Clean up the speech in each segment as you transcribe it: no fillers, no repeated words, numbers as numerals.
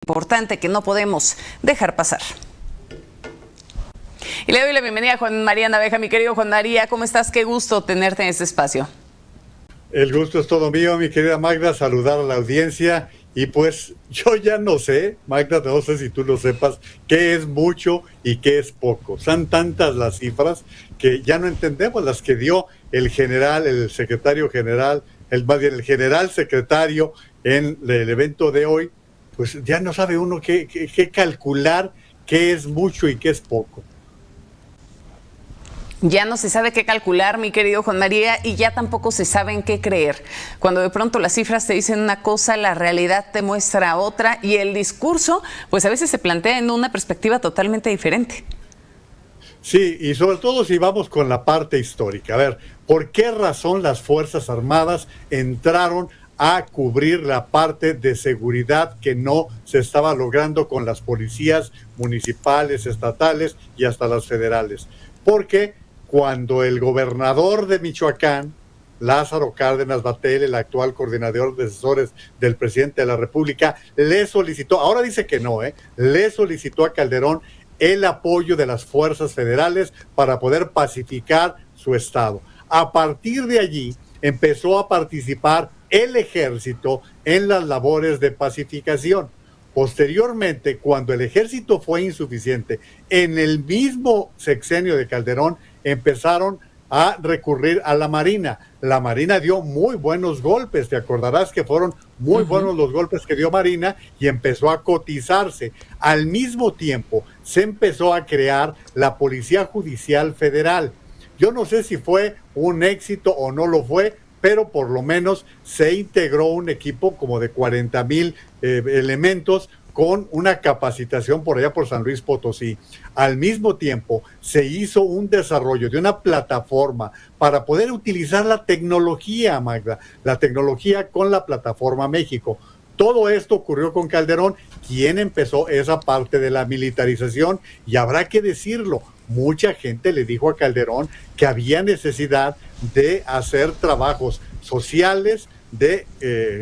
importante que no podemos dejar pasar. Y le doy la bienvenida a Juan María Naveja. Mi querido Juan María, ¿cómo estás? Qué gusto tenerte en este espacio. El gusto es todo mío, mi querida Magda, saludar a la audiencia. Y pues yo ya no sé, Magda, no sé si tú lo sepas, qué es mucho y qué es poco. Son tantas las cifras que ya no entendemos las que dio el general, el secretario general, más bien el general secretario en el evento de hoy. Pues ya no sabe uno qué calcular, qué es mucho y qué es poco. Ya no se sabe qué calcular, mi querido Juan María, y ya tampoco se sabe en qué creer. Cuando de pronto las cifras te dicen una cosa, la realidad te muestra otra, y el discurso, pues a veces se plantea en una perspectiva totalmente diferente. Sí, y sobre todo si vamos con la parte histórica. A ver, ¿por qué razón las Fuerzas Armadas entraron a cubrir la parte de seguridad que no se estaba logrando con las policías municipales, estatales y hasta las federales? Porque cuando el gobernador de Michoacán, Lázaro Cárdenas Batel, el actual coordinador de asesores del presidente de la República, le solicitó, ahora dice que no, le solicitó a Calderón el apoyo de las fuerzas federales para poder pacificar su estado. A partir de allí empezó a participar el ejército en las labores de pacificación. Posteriormente, cuando el ejército fue insuficiente, en el mismo sexenio de Calderón empezaron a recurrir a la Marina. La Marina dio muy buenos golpes, te acordarás que fueron muy buenos los golpes que dio Marina y empezó a cotizarse. Al mismo tiempo se empezó a crear la Policía Judicial Federal. Yo no sé si fue un éxito o no lo fue, pero por lo menos se integró un equipo como de 40,000 elementos con una capacitación por allá por San Luis Potosí. Al mismo tiempo, se hizo un desarrollo de una plataforma para poder utilizar la tecnología, Magda, la tecnología con la plataforma México. Todo esto ocurrió con Calderón, quien empezó esa parte de la militarización, y habrá que decirlo, mucha gente le dijo a Calderón que había necesidad de hacer trabajos sociales, de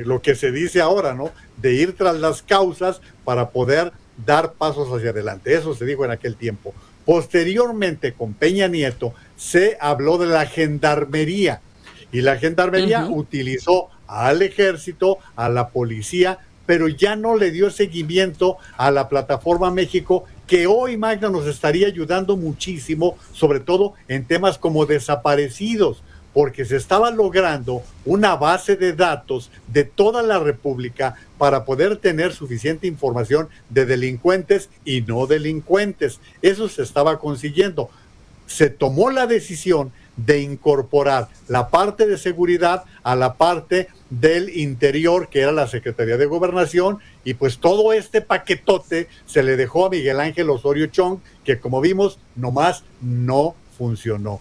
lo que se dice ahora, ¿no? De ir tras las causas para poder dar pasos hacia adelante. Eso se dijo en aquel tiempo. Posteriormente, con Peña Nieto, se habló de la gendarmería, y la gendarmería utilizó al ejército, a la policía, pero ya no le dio seguimiento a la plataforma México, que hoy, Magda, nos estaría ayudando muchísimo, sobre todo en temas como desaparecidos, porque se estaba logrando una base de datos de toda la República para poder tener suficiente información de delincuentes y no delincuentes. Eso se estaba consiguiendo. Se tomó la decisión de incorporar la parte de seguridad a la parte del interior, que era la Secretaría de Gobernación, y pues todo este paquetote se le dejó a Miguel Ángel Osorio Chong, que como vimos, nomás no funcionó.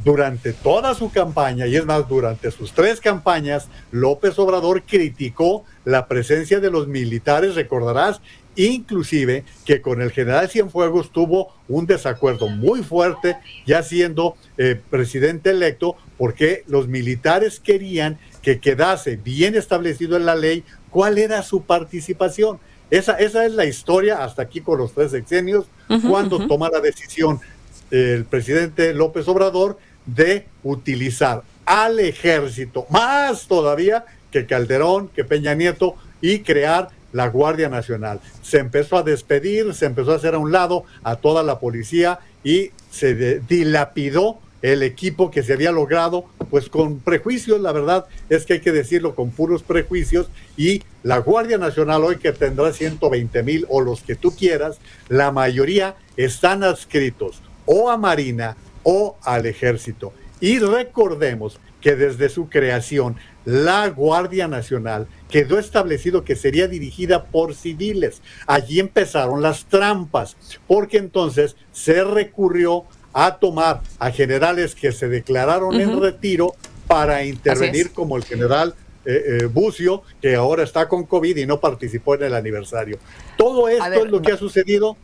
Durante toda su campaña, y es más, durante sus 3 campañas, López Obrador criticó la presencia de los militares, recordarás, inclusive que con el general Cienfuegos tuvo un desacuerdo muy fuerte, ya siendo presidente electo, porque los militares querían que quedase bien establecido en la ley cuál era su participación. Esa es la historia hasta aquí con los 3 sexenios, cuando toma la decisión el presidente López Obrador de utilizar al ejército, más todavía que Calderón, que Peña Nieto, y crear la Guardia Nacional. Se empezó a despedir, se empezó a hacer a un lado a toda la policía y se dilapidó el equipo que se había logrado, pues con prejuicios, la verdad es que hay que decirlo, con puros prejuicios, y la Guardia Nacional hoy, que tendrá 120,000 o los que tú quieras, la mayoría están adscritos o a Marina o al Ejército. Y recordemos que desde su creación, la Guardia Nacional quedó establecido que sería dirigida por civiles. Allí empezaron las trampas, porque entonces se recurrió a tomar a generales que se declararon en retiro para intervenir, como el general Bucio, que ahora está con COVID y no participó en el aniversario. Todo esto es lo que ha sucedido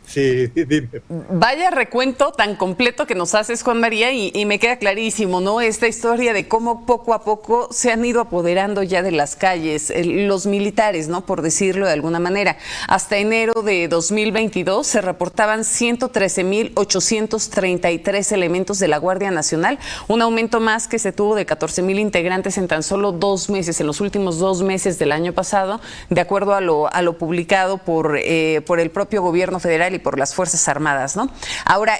Sí, dime. Vaya recuento tan completo que nos haces, Juan María, y me queda clarísimo, ¿no? Esta historia de cómo poco a poco se han ido apoderando ya de las calles, los militares, ¿no? Por decirlo de alguna manera. Hasta enero de 2022 se reportaban 113,833 elementos de la Guardia Nacional, un aumento más que se tuvo de 14,000 integrantes en tan solo 2 meses, en los últimos 2 meses del año pasado, de acuerdo a lo publicado por el propio gobierno federal y por las Fuerzas Armadas, ¿no? Ahora,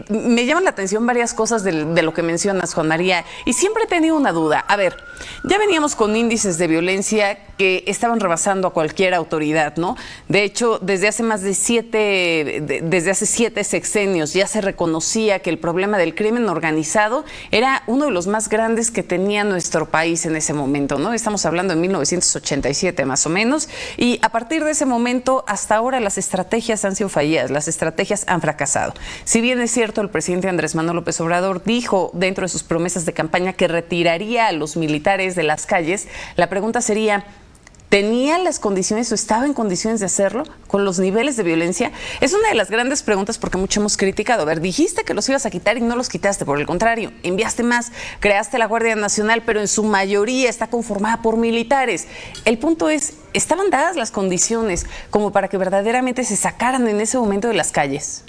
me llaman la atención varias cosas de lo que mencionas, Juan María, y siempre he tenido una duda. A ver, ya veníamos con índices de violencia que estaban rebasando a cualquier autoridad, ¿no? De hecho, desde hace 7 sexenios ya se reconocía que el problema del crimen organizado era uno de los más grandes que tenía nuestro país en ese momento, ¿no? Estamos hablando de 1987 más o menos, y a partir de ese momento hasta ahora las estrategias han sido fallidas, las estrategias han fracasado. Si bien es cierto, el presidente Andrés Manuel López Obrador dijo dentro de sus promesas de campaña que retiraría a los militares de las calles, la pregunta sería, ¿tenía las condiciones o estaba en condiciones de hacerlo con los niveles de violencia? Es una de las grandes preguntas porque mucho hemos criticado. A ver, dijiste que los ibas a quitar y no los quitaste, por el contrario, enviaste más, creaste la Guardia Nacional, pero en su mayoría está conformada por militares. El punto es, ¿estaban dadas las condiciones como para que verdaderamente se sacaran en ese momento de las calles?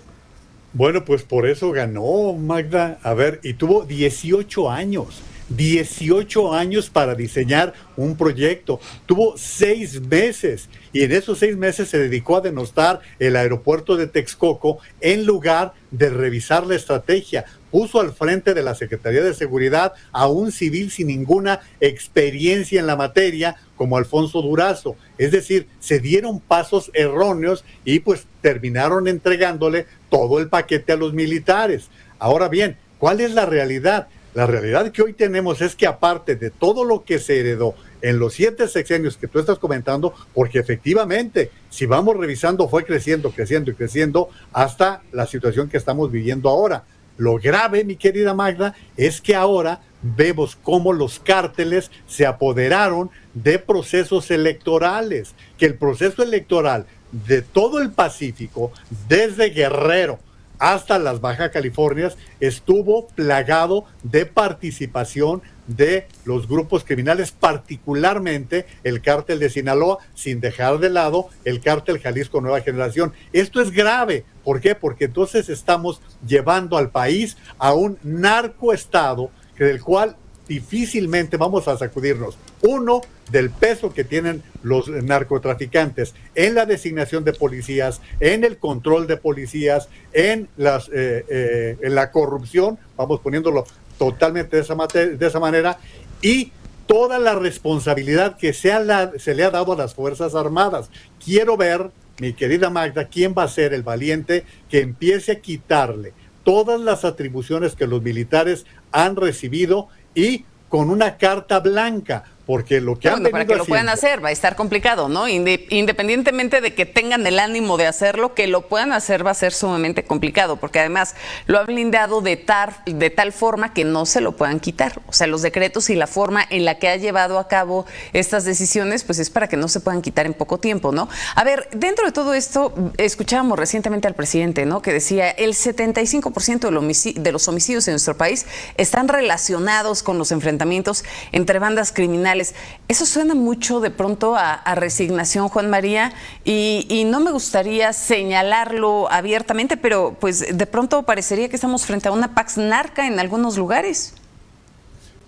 Bueno, pues por eso ganó Magda. A ver, y tuvo 18 años. 18 años para diseñar un proyecto. Tuvo 6 meses y en esos 6 meses se dedicó a denostar el aeropuerto de Texcoco en lugar de revisar la estrategia. Puso al frente de la Secretaría de Seguridad a un civil sin ninguna experiencia en la materia como Alfonso Durazo. Es decir, se dieron pasos erróneos y pues terminaron entregándole todo el paquete a los militares. Ahora bien, ¿cuál es la realidad? La realidad que hoy tenemos es que aparte de todo lo que se heredó en los 7 sexenios que tú estás comentando, porque efectivamente, si vamos revisando, fue creciendo, creciendo y creciendo hasta la situación que estamos viviendo ahora. Lo grave, mi querida Magda, es que ahora vemos cómo los cárteles se apoderaron de procesos electorales, que el proceso electoral de todo el Pacífico, desde Guerrero hasta las Baja Californias, estuvo plagado de participación de los grupos criminales, particularmente el cártel de Sinaloa, sin dejar de lado el cártel Jalisco Nueva Generación. Esto es grave. ¿Por qué? Porque entonces estamos llevando al país a un narcoestado del cual difícilmente vamos a sacudirnos. Uno, del peso que tienen los narcotraficantes en la designación de policías, en el control de policías, en la corrupción, vamos poniéndolo totalmente de esa manera, y toda la responsabilidad que se le ha dado a las Fuerzas Armadas. Quiero ver, mi querida Magda, quién va a ser el valiente que empiece a quitarle todas las atribuciones que los militares han recibido y con una carta blanca, porque lo que han venido para que lo haciendo, puedan hacer va a estar complicado, ¿no? Independientemente de que tengan el ánimo de hacerlo, que lo puedan hacer va a ser sumamente complicado, porque además lo ha blindado de tal forma que no se lo puedan quitar. O sea, los decretos y la forma en la que ha llevado a cabo estas decisiones, pues es para que no se puedan quitar en poco tiempo, ¿no? A ver, dentro de todo esto, escuchábamos recientemente al presidente, ¿no? Que decía, el 75% de los homicidios en nuestro país están relacionados con los enfrentamientos entre bandas criminales. Eso suena mucho de pronto a resignación, Juan María, y no me gustaría señalarlo abiertamente, pero pues de pronto parecería que estamos frente a una Pax Narca en algunos lugares.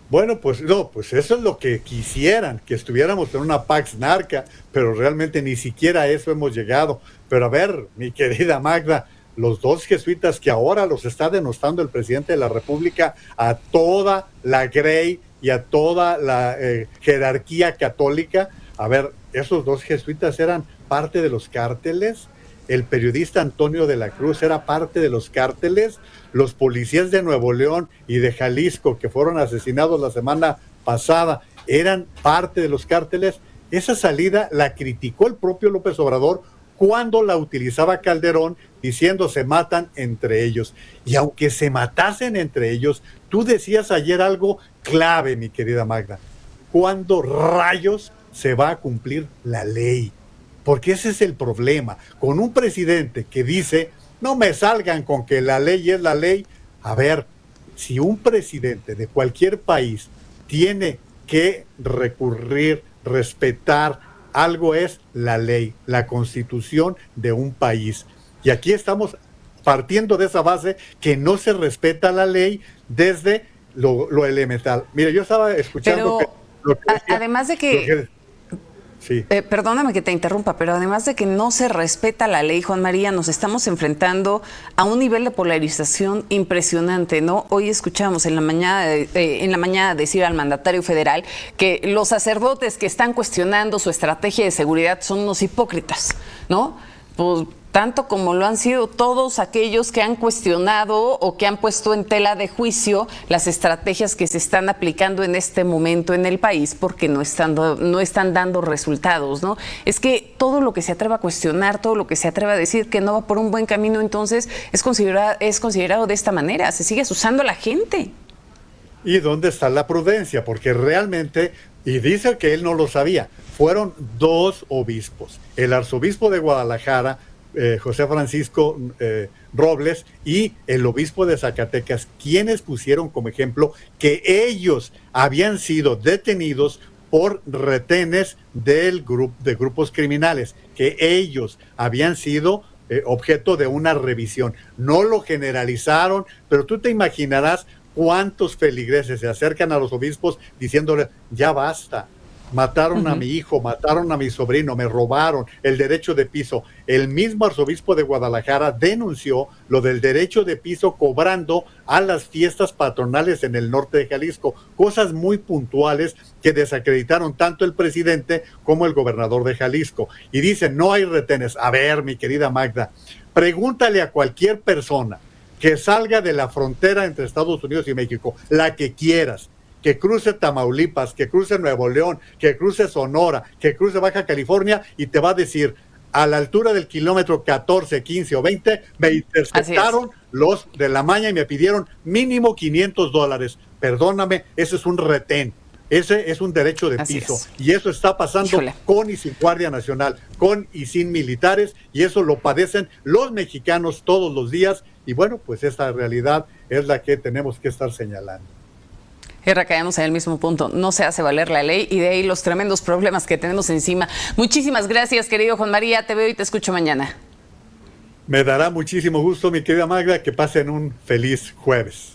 Bueno, pues no, pues eso es lo que quisieran, que estuviéramos en una Pax Narca, pero realmente ni siquiera a eso hemos llegado. Pero a ver, mi querida Magda, los 2 jesuitas que ahora los está denostando el presidente de la República a toda la Grey y a toda la jerarquía católica, a ver, esos 2 jesuitas eran parte de los cárteles. El periodista Antonio de la Cruz era parte de los cárteles. Los policías de Nuevo León y de Jalisco que fueron asesinados la semana pasada eran parte de los cárteles. Esa salida la criticó el propio López Obrador cuando la utilizaba Calderón, diciendo se matan entre ellos. Y aunque se matasen entre ellos, tú decías ayer algo clave, mi querida Magda. ¿Cuándo rayos se va a cumplir la ley? Porque ese es el problema. Con un presidente que dice No me salgan con que la ley es la ley. A ver, si un presidente de cualquier país tiene que recurrir, respetar, algo es la ley, la constitución de un país. Y aquí estamos partiendo de esa base que no se respeta la ley desde lo elemental. Mire, yo estaba escuchando además de que sí. Perdóname que te interrumpa, pero además de que no se respeta la ley, Juan María, nos estamos enfrentando a un nivel de polarización impresionante, ¿no? Hoy escuchamos en la mañana decir al mandatario federal que los sacerdotes que están cuestionando su estrategia de seguridad son unos hipócritas, ¿no? Pues tanto como lo han sido todos aquellos que han cuestionado o que han puesto en tela de juicio las estrategias que se están aplicando en este momento en el país porque no están dando resultados, ¿no? Es que todo lo que se atreva a cuestionar, todo lo que se atreva a decir que no va por un buen camino, entonces es considerado de esta manera, se sigue usando a la gente. ¿Y dónde está la prudencia? Porque realmente, y dice que él no lo sabía, fueron 2 obispos, el arzobispo de Guadalajara, José Francisco Robles, y el obispo de Zacatecas, quienes pusieron como ejemplo que ellos habían sido detenidos por retenes de grupos criminales, que ellos habían sido objeto de una revisión. No lo generalizaron, pero tú te imaginarás cuántos feligreses se acercan a los obispos diciéndole, ya basta. Mataron a mi hijo, mataron a mi sobrino, me robaron el derecho de piso. El mismo arzobispo de Guadalajara denunció lo del derecho de piso cobrando a las fiestas patronales en el norte de Jalisco. Cosas muy puntuales que desacreditaron tanto el presidente como el gobernador de Jalisco. Y dicen, no hay retenes. A ver, mi querida Magda, pregúntale a cualquier persona que salga de la frontera entre Estados Unidos y México, la que quieras, que cruce Tamaulipas, que cruce Nuevo León, que cruce Sonora, que cruce Baja California, y te va a decir, a la altura del kilómetro 14, 15 o 20, me interceptaron los de la maña y me pidieron mínimo $500. Perdóname, ese es un retén. Ese es un derecho de piso. Y eso está pasando con y sin Guardia Nacional, con y sin militares, y eso lo padecen los mexicanos todos los días. Y bueno, pues esta realidad es la que tenemos que estar señalando. Caemos en el mismo punto, no se hace valer la ley y de ahí los tremendos problemas que tenemos encima. Muchísimas gracias, querido Juan María, te veo y te escucho mañana. Me dará muchísimo gusto, mi querida Magda, que pasen un feliz jueves.